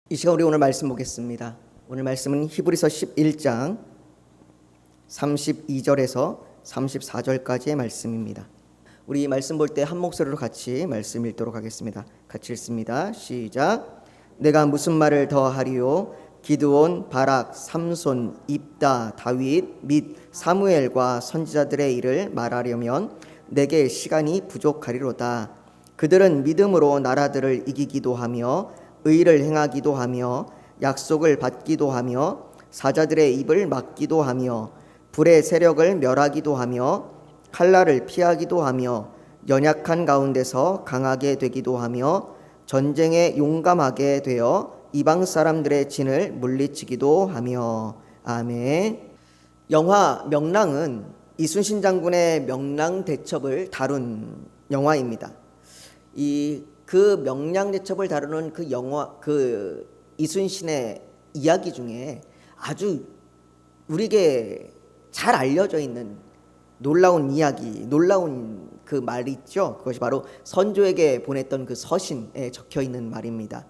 이 시간 우리 오늘 말씀 보겠습니다. 오늘 말씀은 히브리서 11장 32절에서 34절까지의 말씀입니다. 우리 말씀 볼 때 한 목소리로 같이 말씀 읽도록 하겠습니다. 같이 읽습니다. 시작. 내가 무슨 말을 더 하리요? 기드온, 바락, 삼손, 입다, 다윗 및 사무엘과 선지자들의 일을 말하려면 내게 시간이 부족하리로다. 그들은 믿음으로 나라들을 이기기도 하며 의를 행하기도 하며 약속을 받기도 하며 사자들의 입을 막기도 하며 불의 세력을 멸하기도 하며 칼날을 피하기도 하며 연약한 가운데서 강하게 되기도 하며 전쟁에 용감하게 되어 이방 사람들의 진을 물리치기도 하며. 아멘. 영화 명랑은 이순신 장군의 명랑 대첩을 다룬 영화입니다. 그 명량 대첩을 다루는 그 영화, 그 이순신의 이야기 중에 아주 우리에게 잘 알려져 있는 놀라운 이야기, 놀라운 그 말이 있죠. 그것이 바로 선조에게 보냈던 그 서신에 적혀 있는 말입니다.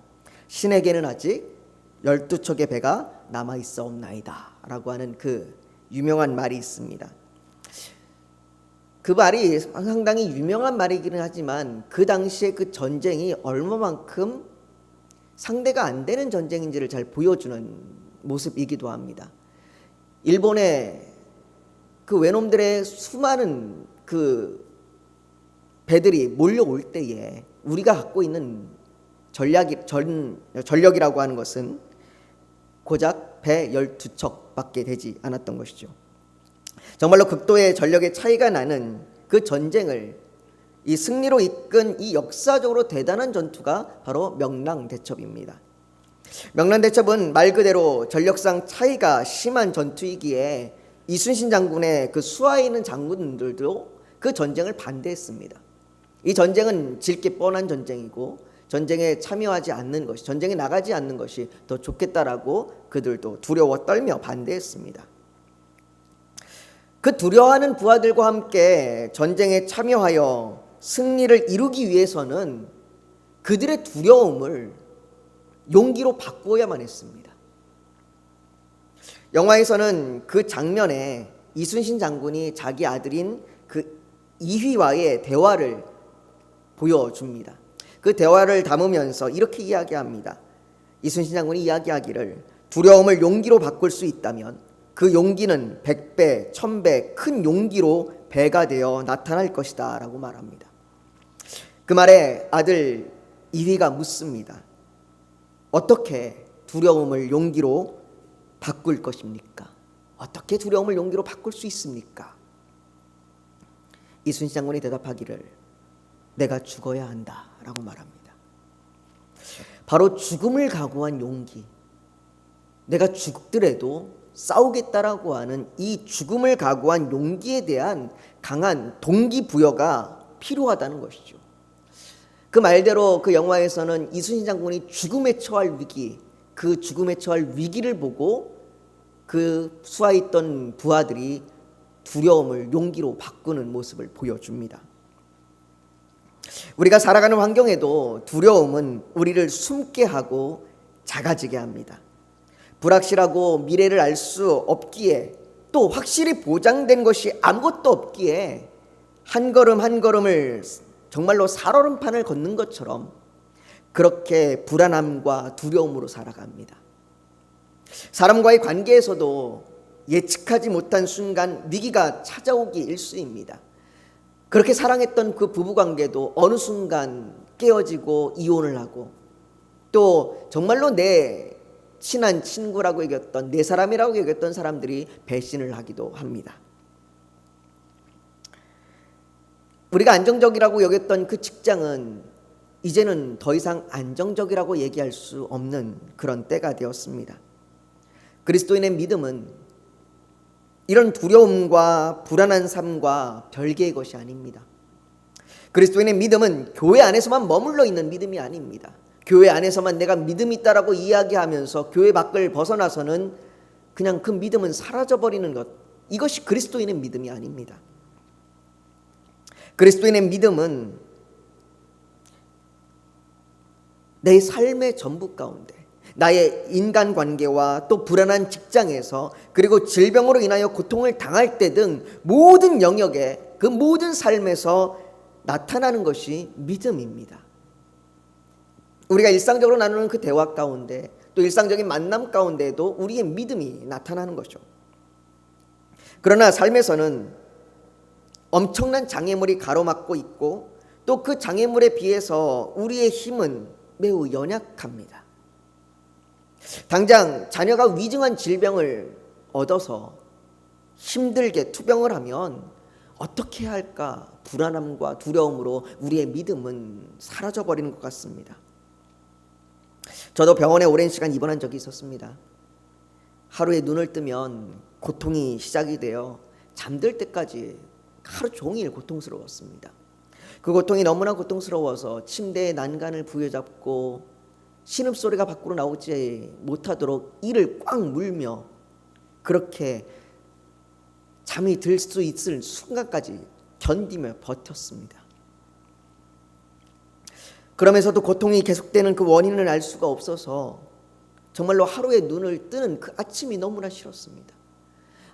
신에게는 아직 12척의 배가 남아 있사옵나이다 라고 하는 그 유명한 말이 있습니다. 그 말이 상당히 유명한 말이기는 하지만 그 당시에 그 전쟁이 얼마만큼 상대가 안 되는 전쟁인지를 잘 보여주는 모습이기도 합니다. 일본의 그 외놈들의 수많은 그 배들이 몰려올 때에 우리가 갖고 있는 전력이라고 하는 것은 고작 배 12척밖에 되지 않았던 것이죠. 정말로 극도의 전력의 차이가 나는 그 전쟁을 이 승리로 이끈 이 역사적으로 대단한 전투가 바로 명랑대첩입니다. 명랑대첩은 말 그대로 전력상 차이가 심한 전투이기에 이순신 장군의 그 수하에 있는 장군들도 그 전쟁을 반대했습니다. 이 전쟁은 질 게 뻔한 전쟁이고 전쟁에 참여하지 않는 것이, 전쟁에 나가지 않는 것이 더 좋겠다라고 그들도 두려워 떨며 반대했습니다. 그 두려워하는 부하들과 함께 전쟁에 참여하여 승리를 이루기 위해서는 그들의 두려움을 용기로 바꾸어야만 했습니다. 영화에서는 그 장면에 이순신 장군이 자기 아들인 그 이휘와의 대화를 보여줍니다. 그 대화를 담으면서 이렇게 이야기합니다. 이순신 장군이 이야기하기를 두려움을 용기로 바꿀 수 있다면 그 용기는 100배, 1000배 큰 용기로 배가 되어 나타날 것이다 라고 말합니다. 그 말에 아들 이휘가 묻습니다. 어떻게 두려움을 용기로 바꿀 것입니까? 어떻게 두려움을 용기로 바꿀 수 있습니까? 이순신 장군이 대답하기를 내가 죽어야 한다 라고 말합니다. 바로 죽음을 각오한 용기, 내가 죽더라도 싸우겠다라고 하는 이 죽음을 각오한 용기에 대한 강한 동기부여가 필요하다는 것이죠. 그 말대로 그 영화에서는 이순신 장군이 죽음에 처할 위기, 그 죽음에 처할 위기를 보고 그 수하에 있던 부하들이 두려움을 용기로 바꾸는 모습을 보여줍니다. 우리가 살아가는 환경에도 두려움은 우리를 숨게 하고 작아지게 합니다. 불확실하고 미래를 알 수 없기에 또 확실히 보장된 것이 아무것도 없기에 한 걸음 한 걸음을 정말로 살얼음판을 걷는 것처럼 그렇게 불안함과 두려움으로 살아갑니다. 사람과의 관계에서도 예측하지 못한 순간 위기가 찾아오기 일쑤입니다. 그렇게 사랑했던 그 부부관계도 어느 순간 깨어지고 이혼을 하고 또 정말로 내 친한 친구라고 여겼던 내 사람이라고 여겼던 사람들이 배신을 하기도 합니다. 우리가 안정적이라고 여겼던 그 직장은 이제는 더 이상 안정적이라고 얘기할 수 없는 그런 때가 되었습니다. 그리스도인의 믿음은 이런 두려움과 불안한 삶과 별개의 것이 아닙니다. 그리스도인의 믿음은 교회 안에서만 머물러 있는 믿음이 아닙니다. 교회 안에서만 내가 믿음이 있다라고 이야기하면서 교회 밖을 벗어나서는 그냥 그 믿음은 사라져버리는 것, 이것이 그리스도인의 믿음이 아닙니다. 그리스도인의 믿음은 내 삶의 전부 가운데 나의 인간관계와 또 불안한 직장에서 그리고 질병으로 인하여 고통을 당할 때 등 모든 영역에 그 모든 삶에서 나타나는 것이 믿음입니다. 우리가 일상적으로 나누는 그 대화 가운데 또 일상적인 만남 가운데에도 우리의 믿음이 나타나는 거죠. 그러나 삶에서는 엄청난 장애물이 가로막고 있고 또 그 장애물에 비해서 우리의 힘은 매우 연약합니다. 당장 자녀가 위중한 질병을 얻어서 힘들게 투병을 하면 어떻게 해야 할까 불안함과 두려움으로 우리의 믿음은 사라져버리는 것 같습니다. 저도 병원에 오랜 시간 입원한 적이 있었습니다. 하루에 눈을 뜨면 고통이 시작이 되어 잠들 때까지 하루 종일 고통스러웠습니다. 그 고통이 너무나 고통스러워서 침대에 난간을 부여잡고 신음소리가 밖으로 나오지 못하도록 이를 꽉 물며 그렇게 잠이 들 수 있을 순간까지 견디며 버텼습니다. 그러면서도 고통이 계속되는 그 원인을 알 수가 없어서 정말로 하루에 눈을 뜨는 그 아침이 너무나 싫었습니다.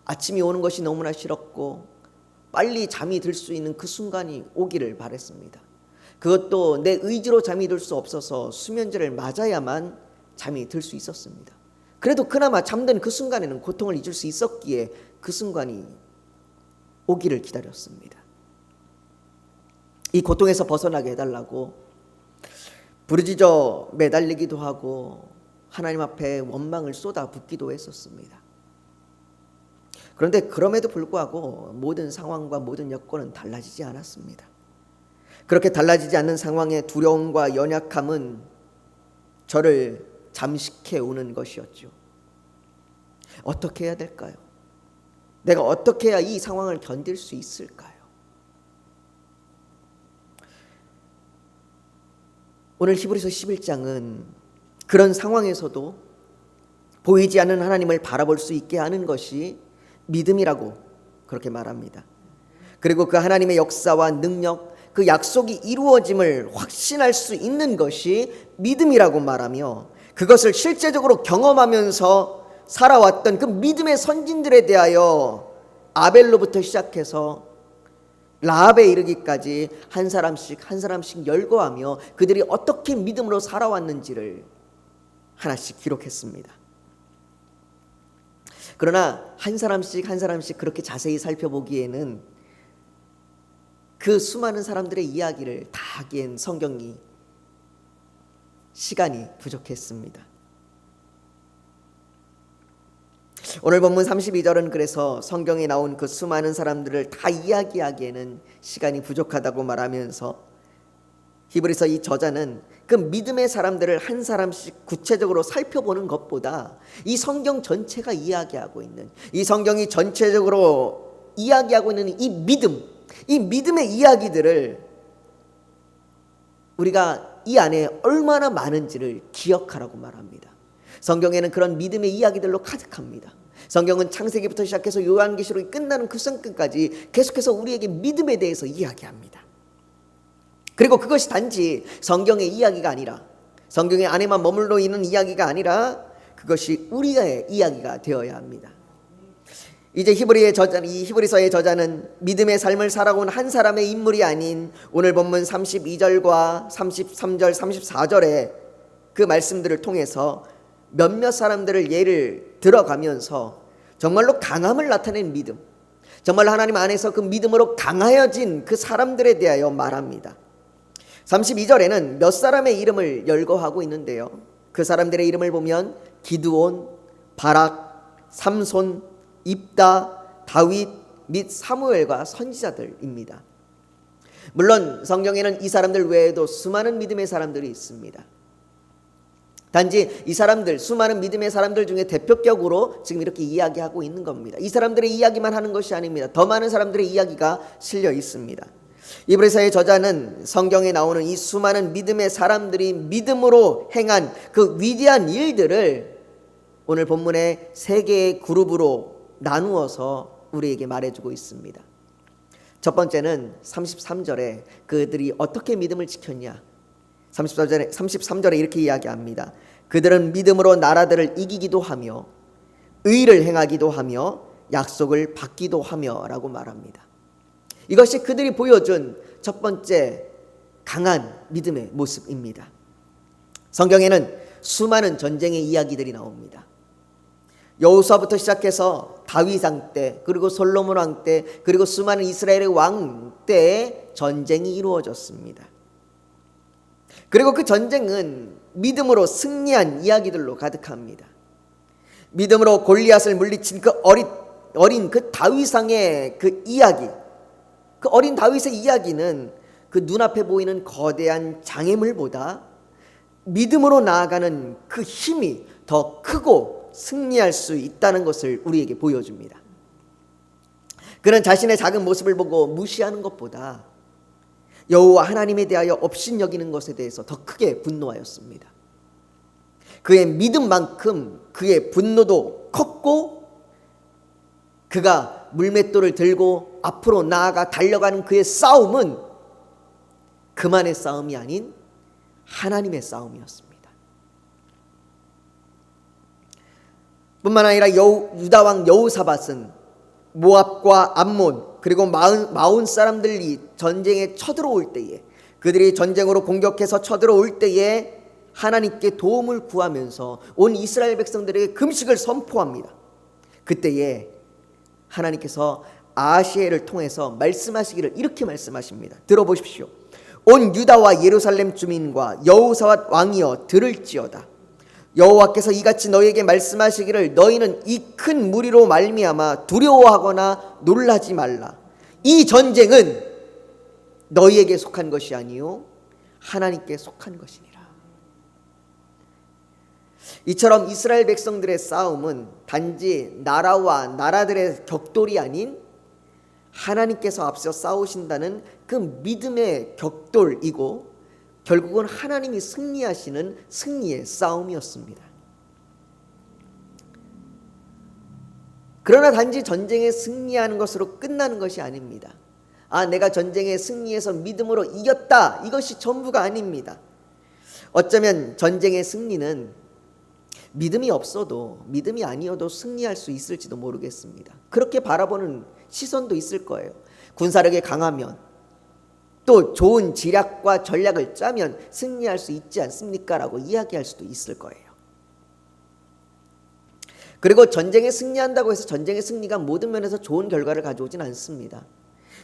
아침이 오는 것이 너무나 싫었고 빨리 잠이 들 수 있는 그 순간이 오기를 바랬습니다. 그것도 내 의지로 잠이 들 수 없어서 수면제를 맞아야만 잠이 들 수 있었습니다. 그래도 그나마 잠든 그 순간에는 고통을 잊을 수 있었기에 그 순간이 오기를 기다렸습니다. 이 고통에서 벗어나게 해달라고 부르짖어 매달리기도 하고 하나님 앞에 원망을 쏟아붓기도 했었습니다. 그런데 그럼에도 불구하고 모든 상황과 모든 여건은 달라지지 않았습니다. 그렇게 달라지지 않는 상황의 두려움과 연약함은 저를 잠식해 오는 것이었죠. 어떻게 해야 될까요? 내가 어떻게 해야 이 상황을 견딜 수 있을까요? 오늘 히브리서 11장은 그런 상황에서도 보이지 않는 하나님을 바라볼 수 있게 하는 것이 믿음이라고 그렇게 말합니다. 그리고 그 하나님의 역사와 능력, 그 약속이 이루어짐을 확신할 수 있는 것이 믿음이라고 말하며 그것을 실제적으로 경험하면서 살아왔던 그 믿음의 선진들에 대하여 아벨로부터 시작해서 라합에 이르기까지 한 사람씩 한 사람씩 열거하며 그들이 어떻게 믿음으로 살아왔는지를 하나씩 기록했습니다. 그러나 한 사람씩 한 사람씩 그렇게 자세히 살펴보기에는 그 수많은 사람들의 이야기를 다 하기엔 성경이 시간이 부족했습니다. 오늘 본문 32절은 그래서 성경에 나온 그 수많은 사람들을 다 이야기하기에는 시간이 부족하다고 말하면서 히브리서 이 저자는 그 믿음의 사람들을 한 사람씩 구체적으로 살펴보는 것보다 이 성경 전체가 이야기하고 있는 이 성경이 전체적으로 이야기하고 있는 이 믿음의 이야기들을 우리가 이 안에 얼마나 많은지를 기억하라고 말합니다. 성경에는 그런 믿음의 이야기들로 가득합니다. 성경은 창세기부터 시작해서 요한계시록이 끝나는 그 순간까지 계속해서 우리에게 믿음에 대해서 이야기합니다. 그리고 그것이 단지 성경의 이야기가 아니라 성경의 안에만 머물러 있는 이야기가 아니라 그것이 우리의 이야기가 되어야 합니다. 이제 이 히브리서의 저자는 믿음의 삶을 살아온 한 사람의 인물이 아닌 오늘 본문 32절과 33절, 34절의 그 말씀들을 통해서 몇몇 사람들을 예를 들어가면서 정말로 강함을 나타낸 믿음, 정말 하나님 안에서 그 믿음으로 강하여진 그 사람들에 대하여 말합니다. 32절에는 몇 사람의 이름을 열거하고 있는데요, 그 사람들의 이름을 보면 기드온, 바락, 삼손, 입다, 다윗 및 사무엘과 선지자들입니다. 물론 성경에는 이 사람들 외에도 수많은 믿음의 사람들이 있습니다. 단지 이 사람들, 수많은 믿음의 사람들 중에 대표격으로 지금 이렇게 이야기하고 있는 겁니다. 이 사람들의 이야기만 하는 것이 아닙니다. 더 많은 사람들의 이야기가 실려 있습니다. 히브리서의 저자는 성경에 나오는 이 수많은 믿음의 사람들이 믿음으로 행한 그 위대한 일들을 오늘 본문의 세 개의 그룹으로 나누어서 우리에게 말해주고 있습니다. 첫 번째는 33절에 그들이 어떻게 믿음을 지켰냐. 33절에 이렇게 이야기합니다. 그들은 믿음으로 나라들을 이기기도 하며 의를 행하기도 하며 약속을 받기도 하며 라고 말합니다. 이것이 그들이 보여준 첫 번째 강한 믿음의 모습입니다. 성경에는 수많은 전쟁의 이야기들이 나옵니다. 여호수아부터 시작해서 다윗 왕 때, 그리고 솔로몬 왕 때, 그리고 수많은 이스라엘의 왕 때에 전쟁이 이루어졌습니다. 그리고 그 전쟁은 믿음으로 승리한 이야기들로 가득합니다. 믿음으로 골리앗을 물리친 그 어린 그 다윗 왕의 그 이야기, 그 어린 다윗의 이야기는 그 눈앞에 보이는 거대한 장애물보다 믿음으로 나아가는 그 힘이 더 크고 승리할 수 있다는 것을 우리에게 보여줍니다. 그는 자신의 작은 모습을 보고 무시하는 것보다 여호와 하나님에 대하여 업신여기는 것에 대해서 더 크게 분노하였습니다. 그의 믿음만큼 그의 분노도 컸고, 그가 물맷돌을 들고 앞으로 나아가 달려가는 그의 싸움은 그만의 싸움이 아닌 하나님의 싸움이었습니다. 뿐만 아니라 유다 왕 여호사밧은 모압과 암몬 그리고 마온 사람들이 전쟁에 쳐들어올 때에, 그들이 전쟁으로 공격해서 쳐들어올 때에 하나님께 도움을 구하면서 온 이스라엘 백성들에게 금식을 선포합니다. 그때에 하나님께서 아하시엘을 통해서 말씀하시기를 이렇게 말씀하십니다. 들어보십시오. 온 유다와 예루살렘 주민과 여호사밧 왕이여 들을지어다. 여호와께서 이같이 너희에게 말씀하시기를 너희는 이 큰 무리로 말미암아 두려워하거나 놀라지 말라. 이 전쟁은 너희에게 속한 것이 아니요 하나님께 속한 것이니라. 이처럼 이스라엘 백성들의 싸움은 단지 나라와 나라들의 격돌이 아닌 하나님께서 앞서 싸우신다는 그 믿음의 격돌이고, 결국은 하나님이 승리하시는 승리의 싸움이었습니다. 그러나 단지 전쟁에 승리하는 것으로 끝나는 것이 아닙니다. 내가 전쟁에 승리해서 믿음으로 이겼다, 이것이 전부가 아닙니다. 어쩌면 전쟁의 승리는 믿음이 없어도, 믿음이 아니어도 승리할 수 있을지도 모르겠습니다. 그렇게 바라보는 시선도 있을 거예요. 군사력이 강하면, 또 좋은 지략과 전략을 짜면 승리할 수 있지 않습니까? 라고 이야기할 수도 있을 거예요. 그리고 전쟁에 승리한다고 해서 전쟁의 승리가 모든 면에서 좋은 결과를 가져오진 않습니다.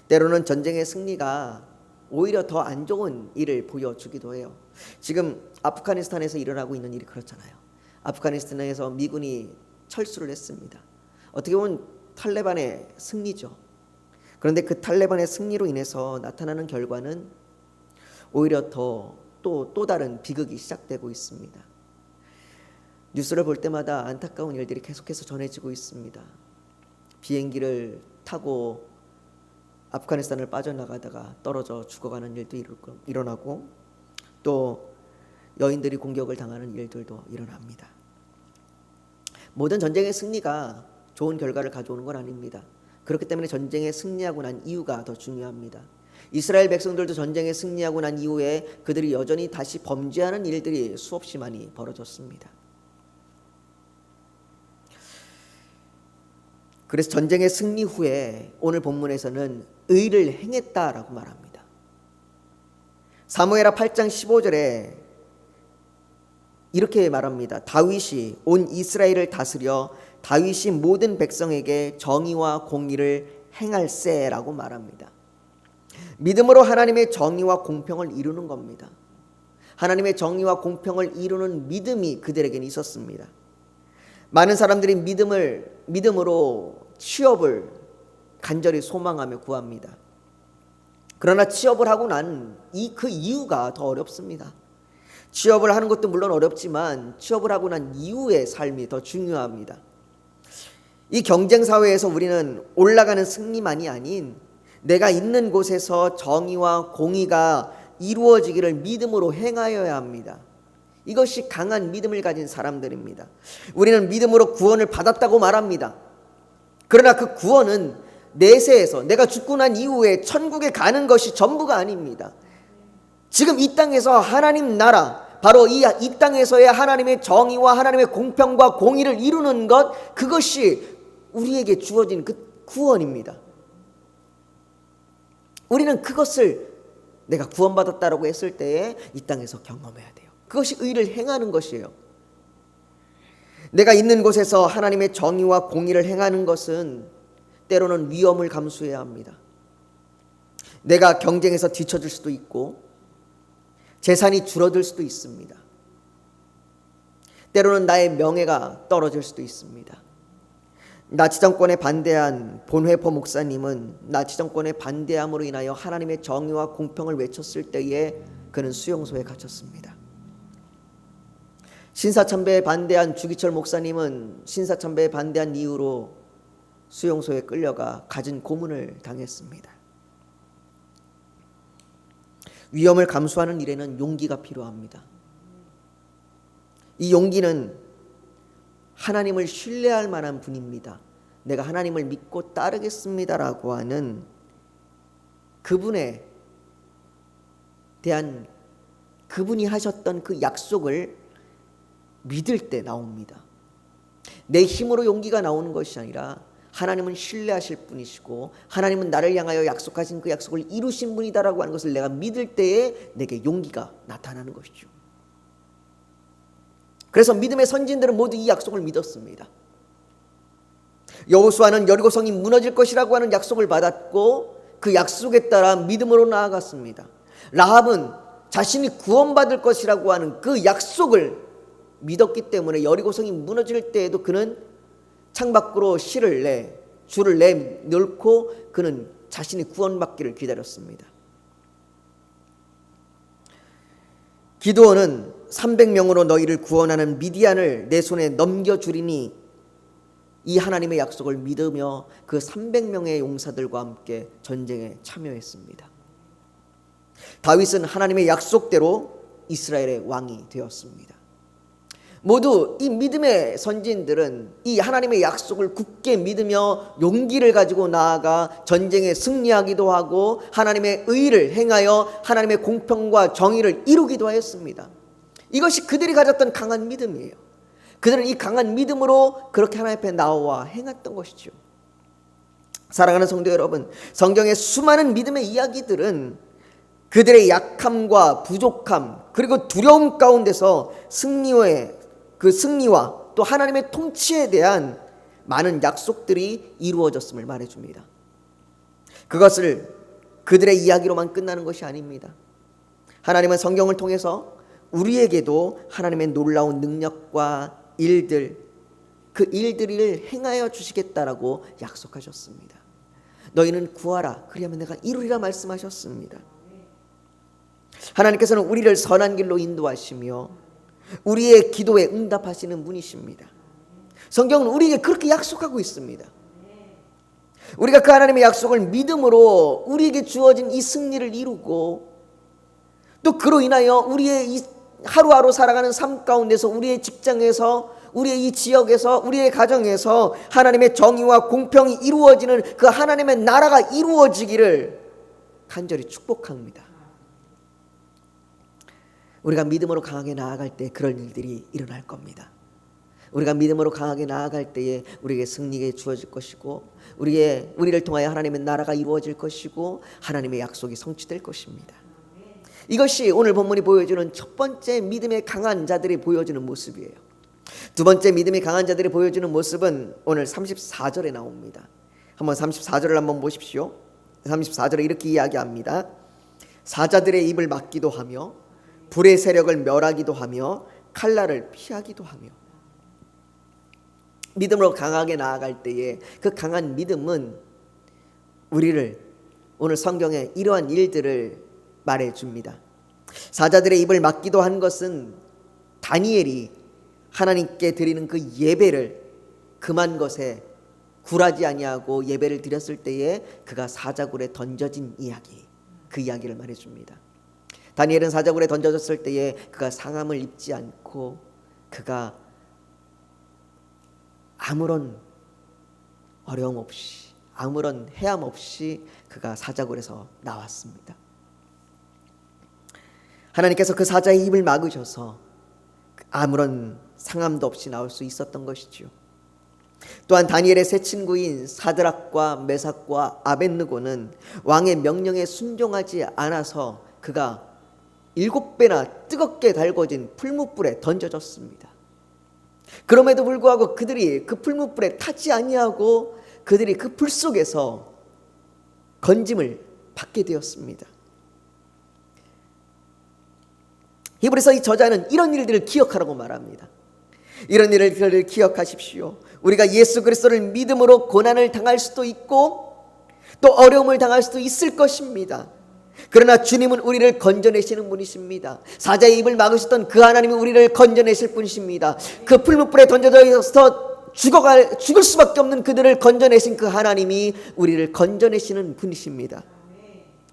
때로는 전쟁의 승리가 오히려 더 안 좋은 일을 보여주기도 해요. 지금 아프가니스탄에서 일어나고 있는 일이 그렇잖아요. 아프가니스탄에서 미군이 철수를 했습니다. 어떻게 보면 탈레반의 승리죠. 그런데 그 탈레반의 승리로 인해서 나타나는 결과는 오히려 또 다른 비극이 시작되고 있습니다. 뉴스를 볼 때마다 안타까운 일들이 계속해서 전해지고 있습니다. 비행기를 타고 아프가니스탄을 빠져나가다가 떨어져 죽어가는 일도 일어나고, 또 여인들이 공격을 당하는 일들도 일어납니다. 모든 전쟁의 승리가 좋은 결과를 가져오는 건 아닙니다. 그렇기 때문에 전쟁에 승리하고 난 이유가 더 중요합니다. 이스라엘 백성들도 전쟁에 승리하고 난 이후에 그들이 여전히 다시 범죄하는 일들이 수없이 많이 벌어졌습니다. 그래서 전쟁의 승리 후에 오늘 본문에서는 의를 행했다라고 말합니다. 사무엘하 8장 15절에 이렇게 말합니다. 다윗이 온 이스라엘을 다스려 다윗이 모든 백성에게 정의와 공의를 행할세라고 말합니다. 믿음으로 하나님의 정의와 공평을 이루는 겁니다. 하나님의 정의와 공평을 이루는 믿음이 그들에게는 있었습니다. 많은 사람들이 믿음으로 취업을 간절히 소망하며 구합니다. 그러나 취업을 하고 난 그 이유가 더 어렵습니다. 취업을 하는 것도 물론 어렵지만 취업을 하고 난 이후의 삶이 더 중요합니다. 이 경쟁 사회에서 우리는 올라가는 승리만이 아닌 내가 있는 곳에서 정의와 공의가 이루어지기를 믿음으로 행하여야 합니다. 이것이 강한 믿음을 가진 사람들입니다. 우리는 믿음으로 구원을 받았다고 말합니다. 그러나 그 구원은 내세에서, 내가 죽고 난 이후에 천국에 가는 것이 전부가 아닙니다. 지금 이 땅에서 하나님 나라, 바로 이 땅에서의 하나님의 정의와 하나님의 공평과 공의를 이루는 것, 그것이 우리에게 주어진 그 구원입니다. 우리는 그것을 내가 구원받았다라고 했을 때에 이 땅에서 경험해야 돼요. 그것이 의를 행하는 것이에요. 내가 있는 곳에서 하나님의 정의와 공의를 행하는 것은 때로는 위험을 감수해야 합니다. 내가 경쟁에서 뒤처질 수도 있고 재산이 줄어들 수도 있습니다. 때로는 나의 명예가 떨어질 수도 있습니다. 나치 정권에 반대한 본회포 목사님은 나치 정권에 반대함으로 인하여 하나님의 정의와 공평을 외쳤을 때에 그는 수용소에 갇혔습니다. 신사참배에 반대한 주기철 목사님은 신사참배에 반대한 이유로 수용소에 끌려가 갖은 고문을 당했습니다. 위험을 감수하는 일에는 용기가 필요합니다. 이 용기는 하나님을 신뢰할 만한 분입니다. 내가 하나님을 믿고 따르겠습니다라고 하는 그분에 대한 그분이 하셨던 그 약속을 믿을 때 나옵니다. 내 힘으로 용기가 나오는 것이 아니라 하나님은 신뢰하실 분이시고 하나님은 나를 향하여 약속하신 그 약속을 이루신 분이다라고 하는 것을 내가 믿을 때에 내게 용기가 나타나는 것이죠. 그래서 믿음의 선진들은 모두 이 약속을 믿었습니다. 여호수아는 여리고성이 무너질 것이라고 하는 약속을 받았고 그 약속에 따라 믿음으로 나아갔습니다. 라합은 자신이 구원받을 것이라고 하는 그 약속을 믿었기 때문에 여리고성이 무너질 때에도 그는 창밖으로 줄을 내놓고 그는 자신이 구원받기를 기다렸습니다. 기드온은 300명으로 너희를 구원하는 미디안을 내 손에 넘겨주리니 이 하나님의 약속을 믿으며 그 300명의 용사들과 함께 전쟁에 참여했습니다. 다윗은 하나님의 약속대로 이스라엘의 왕이 되었습니다. 모두 이 믿음의 선진들은 이 하나님의 약속을 굳게 믿으며 용기를 가지고 나아가 전쟁에 승리하기도 하고 하나님의 의를 행하여 하나님의 공평과 정의를 이루기도 하였습니다. 이것이 그들이 가졌던 강한 믿음이에요. 그들은 이 강한 믿음으로 그렇게 하나님 앞에 나와 행했던 것이죠. 사랑하는 성도 여러분, 성경의 수많은 믿음의 이야기들은 그들의 약함과 부족함 그리고 두려움 가운데서 승리와 또 하나님의 통치에 대한 많은 약속들이 이루어졌음을 말해줍니다. 그것을 그들의 이야기로만 끝나는 것이 아닙니다. 하나님은 성경을 통해서 우리에게도 하나님의 놀라운 능력과 일들, 그 일들을 행하여 주시겠다라고 약속하셨습니다. 너희는 구하라 그리하면 내가 이루리라 말씀하셨습니다. 하나님께서는 우리를 선한 길로 인도하시며 우리의 기도에 응답하시는 분이십니다. 성경은 우리에게 그렇게 약속하고 있습니다. 우리가 그 하나님의 약속을 믿음으로 우리에게 주어진 이 승리를 이루고 또 그로 인하여 우리의 이 하루하루 살아가는 삶 가운데서 우리의 직장에서 우리의 이 지역에서 우리의 가정에서 하나님의 정의와 공평이 이루어지는 그 하나님의 나라가 이루어지기를 간절히 축복합니다. 우리가 믿음으로 강하게 나아갈 때 그런 일들이 일어날 겁니다. 우리가 믿음으로 강하게 나아갈 때에 우리에게 승리가 주어질 것이고 우리를 통하여 하나님의 나라가 이루어질 것이고 하나님의 약속이 성취될 것입니다. 이것이 오늘 본문이 보여주는 첫 번째 믿음의 강한 자들이 보여주는 모습이에요. 두 번째 믿음이 강한 자들이 보여주는 모습은 오늘 34절에 나옵니다. 한번 34절을 한번 보십시오. 34절에 이렇게 이야기합니다. 사자들의 입을 막기도 하며 불의 세력을 멸하기도 하며 칼날을 피하기도 하며. 믿음으로 강하게 나아갈 때에 그 강한 믿음은 우리를 오늘 성경에 이러한 일들을 말해줍니다. 사자들의 입을 막기도 한 것은 다니엘이 하나님께 드리는 그 예배를 금한 것에 굴하지 아니하고 예배를 드렸을 때에 그가 사자굴에 던져진 이야기, 그 이야기를 말해줍니다. 다니엘은 사자굴에 던져졌을 때에 그가 상함을 입지 않고 그가 아무런 어려움 없이 아무런 해함 없이 그가 사자굴에서 나왔습니다. 하나님께서 그 사자의 입을 막으셔서 아무런 상함도 없이 나올 수 있었던 것이지요. 또한 다니엘의 세 친구인 사드락과 메삭과 아벳느고는 왕의 명령에 순종하지 않아서 그가 7배나 뜨겁게 달궈진 풀무불에 던져졌습니다. 그럼에도 불구하고 그들이 그 풀무불에 타지 아니하고 그들이 그 불 속에서 건짐을 받게 되었습니다. 히브리서 이 저자는 이런 일들을 기억하라고 말합니다. 이런 일을 기억하십시오. 우리가 예수 그리스도를 믿음으로 고난을 당할 수도 있고 또 어려움을 당할 수도 있을 것입니다. 그러나 주님은 우리를 건져내시는 분이십니다. 사자의 입을 막으셨던 그 하나님은 우리를 건져내실 분이십니다. 그 풀무불에 던져져서 죽을 수밖에 없는 그들을 건져내신 그 하나님이 우리를 건져내시는 분이십니다.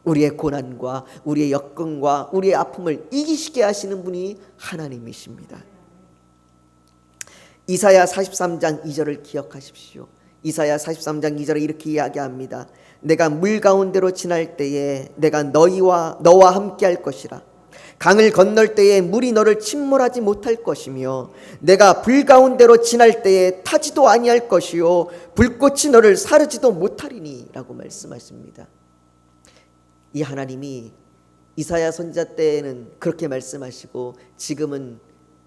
우리의 고난과 우리의 역경과 우리의 아픔을 이기시게 하시는 분이 하나님이십니다. 이사야 43장 2절을 기억하십시오. 이사야 43장 2절에 이렇게 이야기합니다. 내가 물 가운데로 지날 때에 내가 너와 함께 할 것이라. 강을 건널 때에 물이 너를 침몰하지 못할 것이며 내가 불 가운데로 지날 때에 타지도 아니할 것이요 불꽃이 너를 사르지도 못하리니 라고 말씀하십니다. 이 하나님이 이사야 선지자 때에는 그렇게 말씀하시고 지금은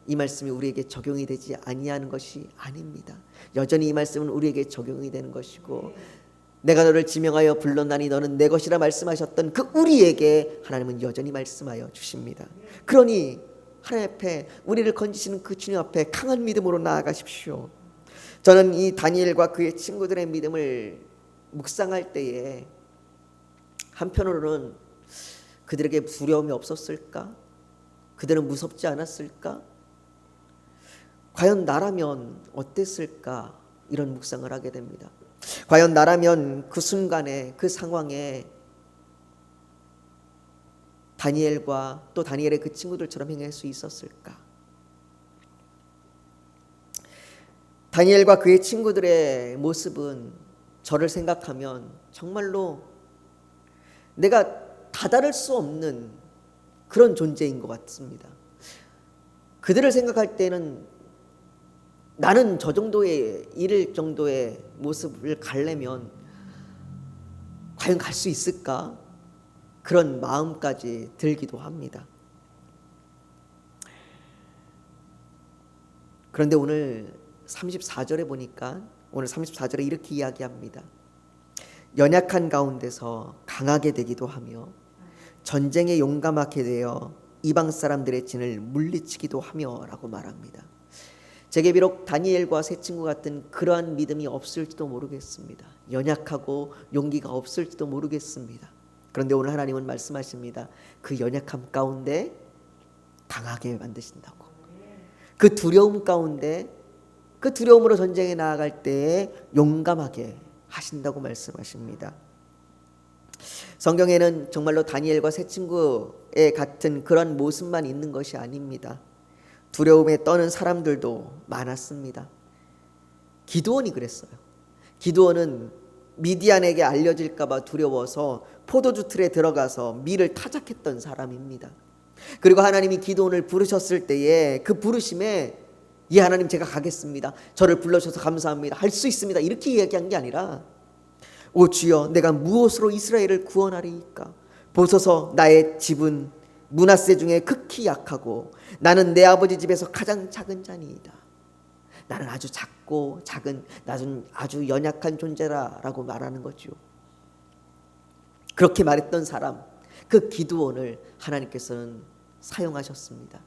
이 말씀이 우리에게 적용이 되지 아니하는 것이 아닙니다. 여전히 이 말씀은 우리에게 적용이 되는 것이고 내가 너를 지명하여 불렀나니 너는 내 것이라 말씀하셨던 그 우리에게 하나님은 여전히 말씀하여 주십니다. 그러니 하나님 앞에 우리를 건지시는 그 주님 앞에 강한 믿음으로 나아가십시오. 저는 이 다니엘과 그의 친구들의 믿음을 묵상할 때에 한편으로는 그들에게 두려움이 없었을까? 그들은 무섭지 않았을까? 과연 나라면 어땠을까? 이런 묵상을 하게 됩니다. 과연 나라면 그 순간에 그 상황에 다니엘과 또 다니엘의 그 친구들처럼 행할 수 있었을까? 다니엘과 그의 친구들의 모습은 저를 생각하면 정말로 내가 다다를 수 없는 그런 존재인 것 같습니다. 그들을 생각할 때는 나는 저 정도의 이를 정도의 모습을 가려면 과연 갈 수 있을까? 그런 마음까지 들기도 합니다. 그런데 오늘 34절에 보니까 오늘 34절에 이렇게 이야기합니다. 연약한 가운데서 강하게 되기도 하며 전쟁에 용감하게 되어 이방 사람들의 진을 물리치기도 하며 라고 말합니다. 제게 비록 다니엘과 세 친구 같은 그러한 믿음이 없을지도 모르겠습니다. 연약하고 용기가 없을지도 모르겠습니다. 그런데 오늘 하나님은 말씀하십니다. 그 연약함 가운데 강하게 만드신다고. 그 두려움 가운데 그 두려움으로 전쟁에 나아갈 때에 용감하게 하신다고 말씀하십니다. 성경에는 정말로 다니엘과 세 친구의 같은 그런 모습만 있는 것이 아닙니다. 두려움에 떠는 사람들도 많았습니다. 기드온이 그랬어요. 기드온은 미디안에게 알려질까 봐 두려워서 포도주 틀에 들어가서 밀을 타작했던 사람입니다. 그리고 하나님이 기드온을 부르셨을 때에 그 부르심에 예 하나님 제가 가겠습니다. 저를 불러주셔서 감사합니다. 할 수 있습니다. 이렇게 이야기한 게 아니라 오 주여 내가 무엇으로 이스라엘을 구원하리이까? 보소서 나의 집은 므낫세 중에 극히 약하고 나는 내 아버지 집에서 가장 작은 자니이다. 나는 아주 작고 작은 나는 아주 연약한 존재라라고 말하는 거죠. 그렇게 말했던 사람 그 기드온을 하나님께서는 사용하셨습니다.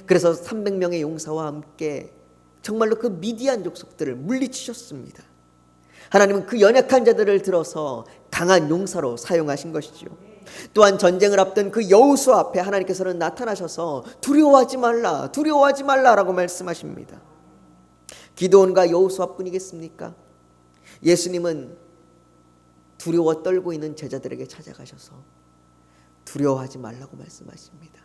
그래서 300명의 용사와 함께 정말로 그 미디안 족속들을 물리치셨습니다. 하나님은 그 연약한 자들을 들어서 강한 용사로 사용하신 것이죠. 또한 전쟁을 앞둔 그 여호수아 앞에 하나님께서는 나타나셔서 두려워하지 말라 두려워하지 말라라고 말씀하십니다. 기드온과 여호수아뿐이겠습니까? 예수님은 두려워 떨고 있는 제자들에게 찾아가셔서 두려워하지 말라고 말씀하십니다.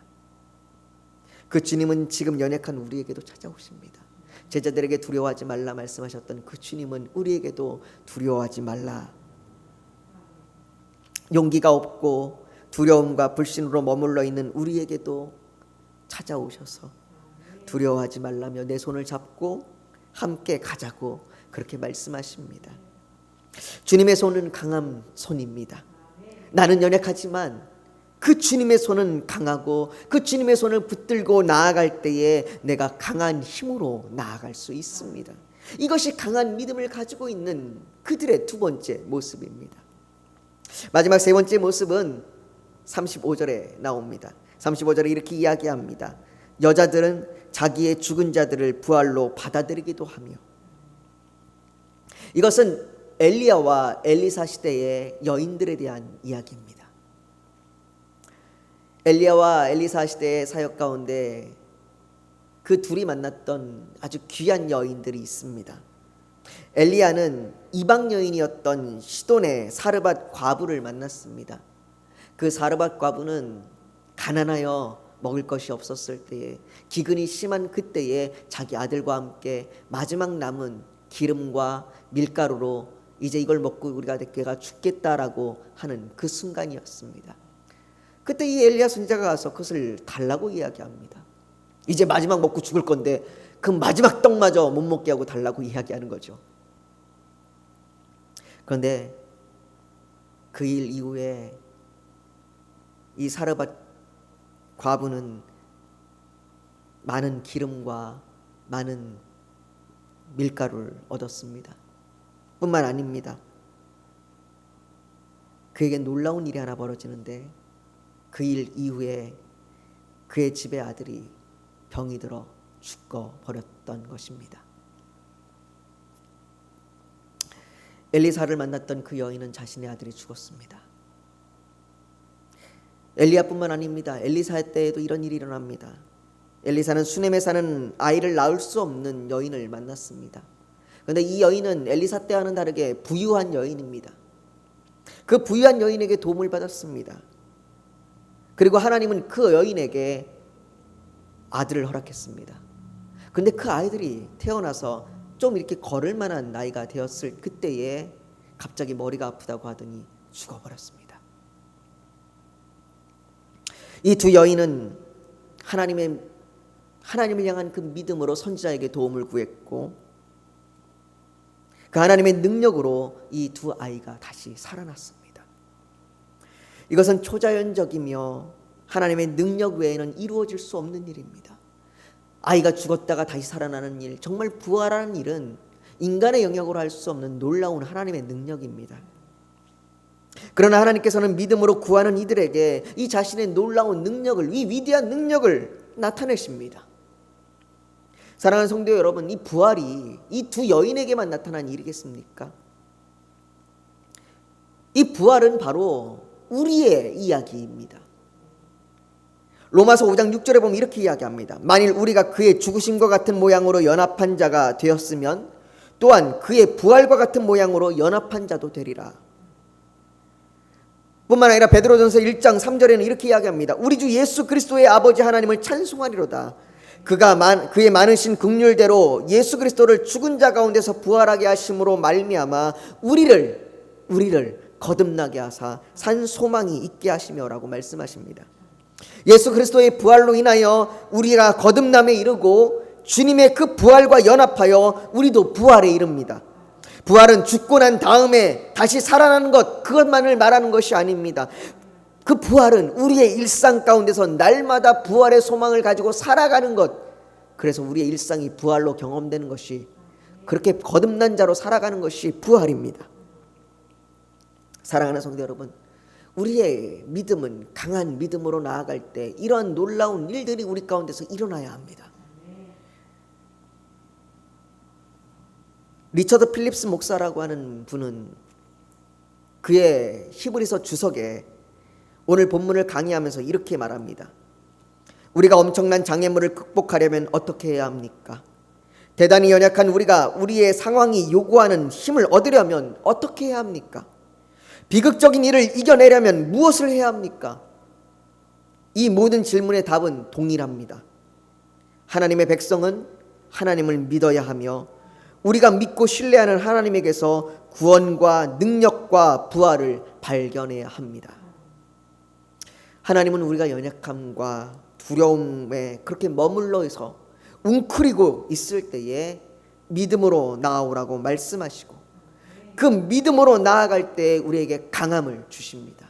그 주님은 지금 연약한 우리에게도 찾아오십니다. 제자들에게 두려워하지 말라 말씀하셨던 그 주님은 우리에게도 두려워하지 말라. 용기가 없고 두려움과 불신으로 머물러 있는 우리에게도 찾아오셔서 두려워하지 말라며 내 손을 잡고 함께 가자고 그렇게 말씀하십니다. 주님의 손은 강한 손입니다. 나는 연약하지만 그 주님의 손은 강하고 그 주님의 손을 붙들고 나아갈 때에 내가 강한 힘으로 나아갈 수 있습니다. 이것이 강한 믿음을 가지고 있는 그들의 두 번째 모습입니다. 마지막 세 번째 모습은 35절에 나옵니다. 35절에 이렇게 이야기합니다. 여자들은 자기의 죽은 자들을 부활로 받아들이기도 하며. 이것은 엘리야와 엘리사 시대의 여인들에 대한 이야기입니다. 엘리야와 엘리사 시대의 사역 가운데 그 둘이 만났던 아주 귀한 여인들이 있습니다. 엘리야는 이방 여인이었던 시돈의 사르밧 과부를 만났습니다. 그 사르밧 과부는 가난하여 먹을 것이 없었을 때에, 기근이 심한 그때에 자기 아들과 함께 마지막 남은 기름과 밀가루로 이제 이걸 먹고 우리가 죽겠다라고 하는 그 순간이었습니다. 그때 이 엘리야 선지자가 가서 그것을 달라고 이야기합니다. 이제 마지막 먹고 죽을 건데 그 마지막 떡마저 못 먹게 하고 달라고 이야기하는 거죠. 그런데 그 일 이후에 이 사르밧 과부는 많은 기름과 많은 밀가루를 얻었습니다. 뿐만 아닙니다. 그에게 놀라운 일이 하나 벌어지는데, 그 일 이후에 그의 집의 아들이 병이 들어 죽어 버렸던 것입니다. 엘리사를 만났던 그 여인은 자신의 아들이 죽었습니다. 엘리야뿐만 아닙니다. 엘리사 때에도 이런 일이 일어납니다. 엘리사는 수넴에 사는 아이를 낳을 수 없는 여인을 만났습니다. 그런데 이 여인은 엘리사 때와는 다르게 부유한 여인입니다. 그 부유한 여인에게 도움을 받았습니다. 그리고 하나님은 그 여인에게 아들을 허락했습니다. 그런데 그 아이들이 태어나서 좀 이렇게 걸을 만한 나이가 되었을 그때에 갑자기 머리가 아프다고 하더니 죽어버렸습니다. 이 두 여인은 하나님을 향한 그 믿음으로 선지자에게 도움을 구했고, 그 하나님의 능력으로 이 두 아이가 다시 살아났습니다. 이것은 초자연적이며 하나님의 능력 외에는 이루어질 수 없는 일입니다. 아이가 죽었다가 다시 살아나는 일, 정말 부활하는 일은 인간의 영역으로 할 수 없는 놀라운 하나님의 능력입니다. 그러나 하나님께서는 믿음으로 구하는 이들에게 이 자신의 놀라운 능력을, 이 위대한 능력을 나타내십니다. 사랑하는 성도 여러분, 이 부활이 이 두 여인에게만 나타난 일이겠습니까? 이 부활은 바로 우리의 이야기입니다. 로마서 5장 6절에 보면 이렇게 이야기합니다. 만일 우리가 그의 죽으심과 같은 모양으로 연합한 자가 되었으면 또한 그의 부활과 같은 모양으로 연합한 자도 되리라. 뿐만 아니라 베드로전서 1장 3절에는 이렇게 이야기합니다. 우리 주 예수 그리스도의 아버지 하나님을 찬송하리로다. 그의 많으신 긍휼대로 예수 그리스도를 죽은 자 가운데서 부활하게 하심으로 말미암아 우리를 거듭나게 하사 산 소망이 있게 하시며라고 말씀하십니다. 예수 그리스도의 부활로 인하여 우리가 거듭남에 이르고 주님의 그 부활과 연합하여 우리도 부활에 이릅니다. 부활은 죽고 난 다음에 다시 살아나는 것, 그것만을 말하는 것이 아닙니다. 그 부활은 우리의 일상 가운데서 날마다 부활의 소망을 가지고 살아가는 것, 그래서 우리의 일상이 부활로 경험되는 것이, 그렇게 거듭난 자로 살아가는 것이 부활입니다. 사랑하는 성도 여러분, 우리의 믿음은 강한 믿음으로 나아갈 때 이러한 놀라운 일들이 우리 가운데서 일어나야 합니다. 리처드 필립스 목사라고 하는 분은 그의 히브리서 주석에 오늘 본문을 강의하면서 이렇게 말합니다. 우리가 엄청난 장애물을 극복하려면 어떻게 해야 합니까? 대단히 연약한 우리의 상황이 요구하는 힘을 얻으려면 어떻게 해야 합니까? 비극적인 일을 이겨내려면 무엇을 해야 합니까? 이 모든 질문의 답은 동일합니다. 하나님의 백성은 하나님을 믿어야 하며 우리가 믿고 신뢰하는 하나님에게서 구원과 능력과 부활을 발견해야 합니다. 하나님은 우리가 연약함과 두려움에 그렇게 머물러서 웅크리고 있을 때에 믿음으로 나아오라고 말씀하시고 그 믿음으로 나아갈 때 우리에게 강함을 주십니다.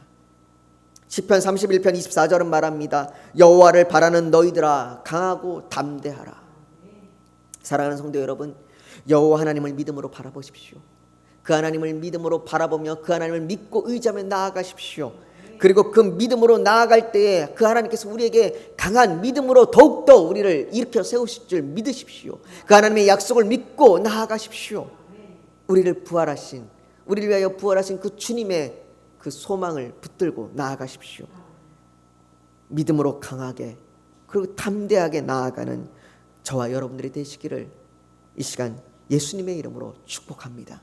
시편 31편 24절은 말합니다. 여호와를 바라는 너희들아 강하고 담대하라. 사랑하는 성도 여러분, 여호와 하나님을 믿음으로 바라보십시오. 그 하나님을 믿음으로 바라보며 그 하나님을 믿고 의지하며 나아가십시오. 그리고 그 믿음으로 나아갈 때에 그 하나님께서 우리에게 강한 믿음으로 더욱더 우리를 일으켜 세우실 줄 믿으십시오. 그 하나님의 약속을 믿고 나아가십시오. 우리를 위하여 부활하신 그 주님의 그 소망을 붙들고 나아가십시오. 믿음으로 강하게 그리고 담대하게 나아가는 저와 여러분들이 되시기를 이 시간 예수님의 이름으로 축복합니다.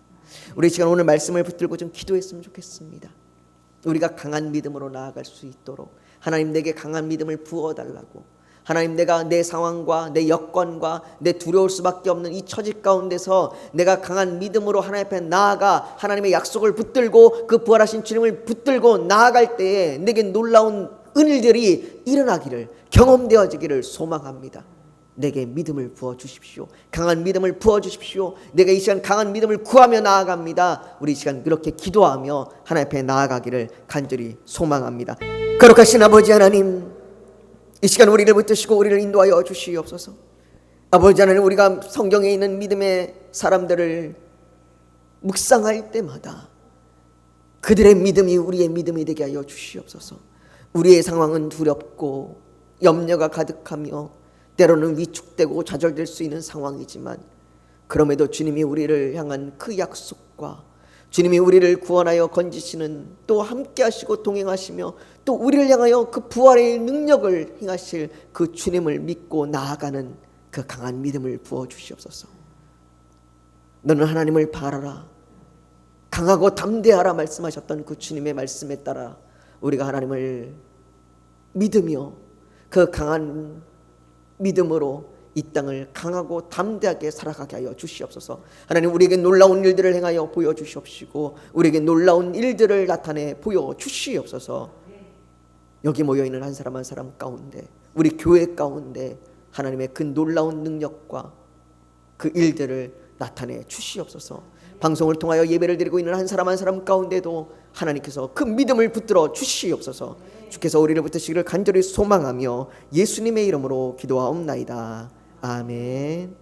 우리 이 시간 오늘 말씀을 붙들고 좀 기도했으면 좋겠습니다. 우리가 강한 믿음으로 나아갈 수 있도록 하나님 내게 강한 믿음을 부어달라고, 하나님 내가 내 상황과 내 여건과 내 두려울 수밖에 없는 이 처지 가운데서 내가 강한 믿음으로 하나님 앞에 나아가 하나님의 약속을 붙들고 그 부활하신 주님을 붙들고 나아갈 때에 내게 놀라운 은일들이 일어나기를, 경험되어지기를 소망합니다. 내게 믿음을 부어주십시오. 강한 믿음을 부어주십시오. 내가 이 시간 강한 믿음을 구하며 나아갑니다. 우리 이 시간 그렇게 기도하며 하나님 앞에 나아가기를 간절히 소망합니다. 거룩하신 아버지 하나님, 이 시간 우리를 붙드시고 우리를 인도하여 주시옵소서. 아버지 하나님, 우리가 성경에 있는 믿음의 사람들을 묵상할 때마다 그들의 믿음이 우리의 믿음이 되게 하여 주시옵소서. 우리의 상황은 두렵고 염려가 가득하며 때로는 위축되고 좌절될 수 있는 상황이지만 그럼에도 주님이 우리를 향한 그 약속과 주님이 우리를 구원하여 건지시는 또 함께 하시고 동행하시며 또 우리를 향하여 그 부활의 능력을 행하실 그 주님을 믿고 나아가는 그 강한 믿음을 부어주시옵소서. 너는 하나님을 바라라, 강하고 담대하라 말씀하셨던 그 주님의 말씀에 따라 우리가 하나님을 믿으며 그 강한 믿음으로 이 땅을 강하고 담대하게 살아가게 하여 주시옵소서. 하나님, 우리에게 놀라운 일들을 행하여 보여주시옵시고 우리에게 놀라운 일들을 나타내 보여주시옵소서. 여기 모여있는 한 사람 한 사람 가운데, 우리 교회 가운데 하나님의 그 놀라운 능력과 그 일들을 나타내 주시옵소서. 방송을 통하여 예배를 드리고 있는 한 사람 한 사람 가운데도 하나님께서 그 믿음을 붙들어 주시옵소서. 주께서 우리를 붙드시기를 간절히 소망하며 예수님의 이름으로 기도하옵나이다. 아멘.